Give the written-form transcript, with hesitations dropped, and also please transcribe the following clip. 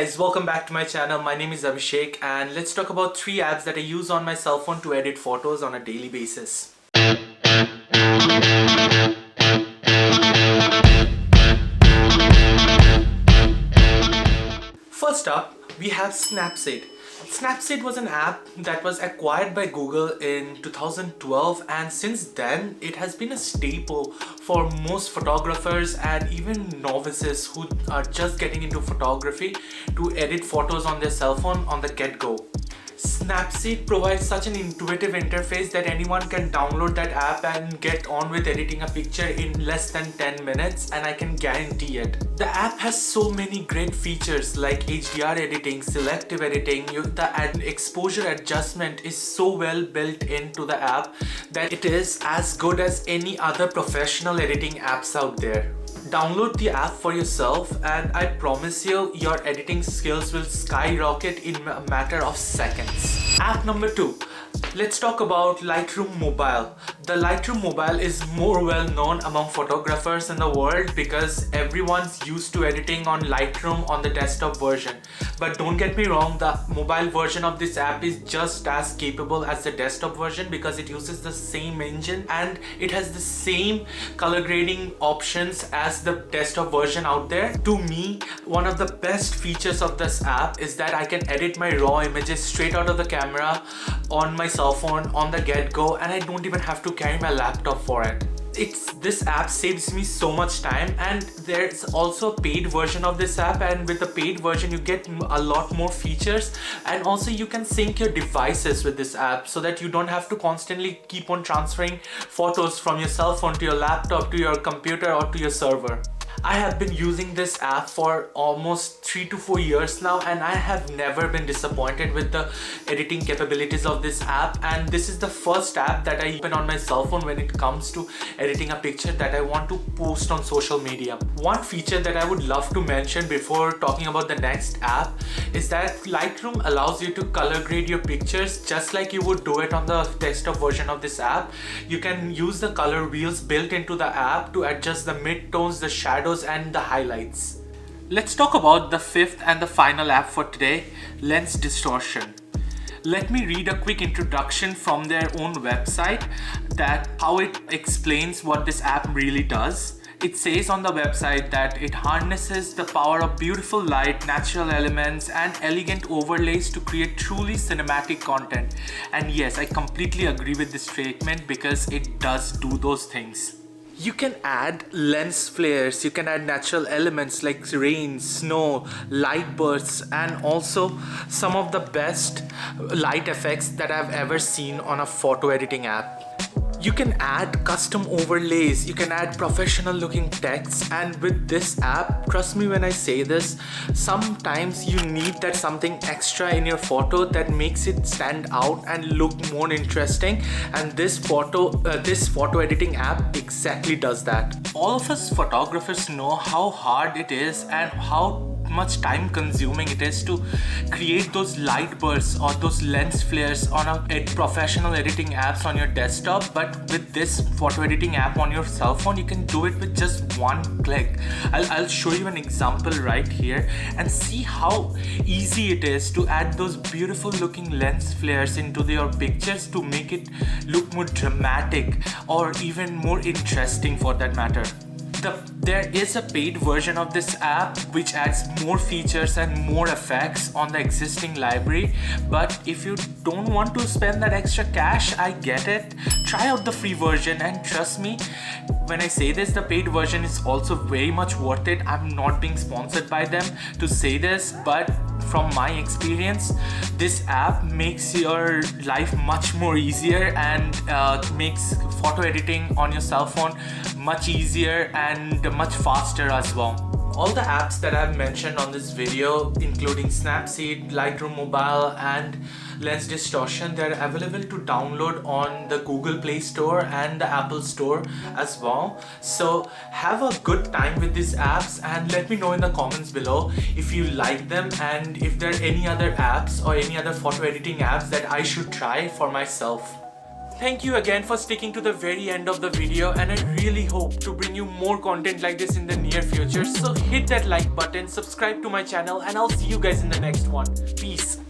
guys, welcome back to my channel. My name is Abhishek and let's talk about 3 apps that I use on my cell phone to edit photos on a daily basis. First up, we have Snapseed. Snapseed was an app that was acquired by Google in 2012, and since then it has been a staple for most photographers and even novices who are just getting into photography to edit photos on their cell phone on the get-go. Snapseed provides such an intuitive interface that anyone can download that app and get on with editing a picture in less than 10 minutes, and I can guarantee it. The app has so many great features like HDR editing, selective editing. The exposure adjustment is so well built into the app that it is as good as any other professional editing apps out there. Download the app for yourself and I promise you your editing skills will skyrocket in a matter of seconds. App number 2. Let's talk about Lightroom Mobile. The Lightroom Mobile is more well known among photographers in the world because everyone's used to editing on Lightroom on the desktop version. But don't get me wrong, the mobile version of this app is just as capable as the desktop version because it uses the same engine and it has the same color grading options as the desktop version out there. To me, one of the best features of this app is that I can edit my raw images straight out of the camera on my cell phone on the get-go, and I don't even have to carry my laptop for it. This app saves me so much time, and there's also a paid version of this app, and with the paid version you get a lot more features, and also you can sync your devices with this app so that you don't have to constantly keep on transferring photos from your cell phone to your laptop to your computer or to your server. I have been using this app for almost 3 to 4 years now, and I have never been disappointed with the editing capabilities of this app, and this is the first app that I open on my cell phone when it comes to editing a picture that I want to post on social media. One feature that I would love to mention before talking about the next app is that Lightroom allows you to color grade your pictures just like you would do it on the desktop version of this app. You can use the color wheels built into the app to adjust the midtones, the shadows and the highlights. Let's talk about the 5th and the final app for today, Lens Distortion. Let me read a quick introduction from their own website that how it explains what this app really does. It says on the website that it harnesses the power of beautiful light, natural elements and elegant overlays to create truly cinematic content. And yes, I completely agree with this statement because it does do those things. You can add lens flares, you can add natural elements like rain, snow, light bursts, and also some of the best light effects that I've ever seen on a photo editing app. You can add custom overlays, you can add professional looking text, and with this app, trust me when I say this, sometimes you need that something extra in your photo that makes it stand out and look more interesting, and this photo editing app exactly does that. All of us photographers know how hard it is and how much time consuming it is to create those light bursts or those lens flares on a professional editing apps on your desktop, but with this photo editing app on your cell phone you can do it with just one click. I'll show you an example right here and see how easy it is to add those beautiful looking lens flares into your pictures to make it look more dramatic or even more interesting for that matter. There is a paid version of this app which adds more features and more effects on the existing library, but if you don't want to spend that extra cash, I get it. Try out the free version, and trust me when I say this, the paid version is also very much worth it. I'm not being sponsored by them to say this, but from my experience, this app makes your life much more easier and makes photo editing on your cell phone much easier and much faster as well. All the apps that I've mentioned on this video, including Snapseed, Lightroom Mobile and Lens Distortion, they're available to download on the Google Play Store and the Apple Store as well. So have a good time with these apps and let me know in the comments below if you like them and if there are any other apps or any other photo editing apps that I should try for myself. Thank you again for sticking to the very end of the video, and I really hope to bring you more content like this in the near future. So hit that like button, subscribe to my channel, and I'll see you guys in the next one. Peace.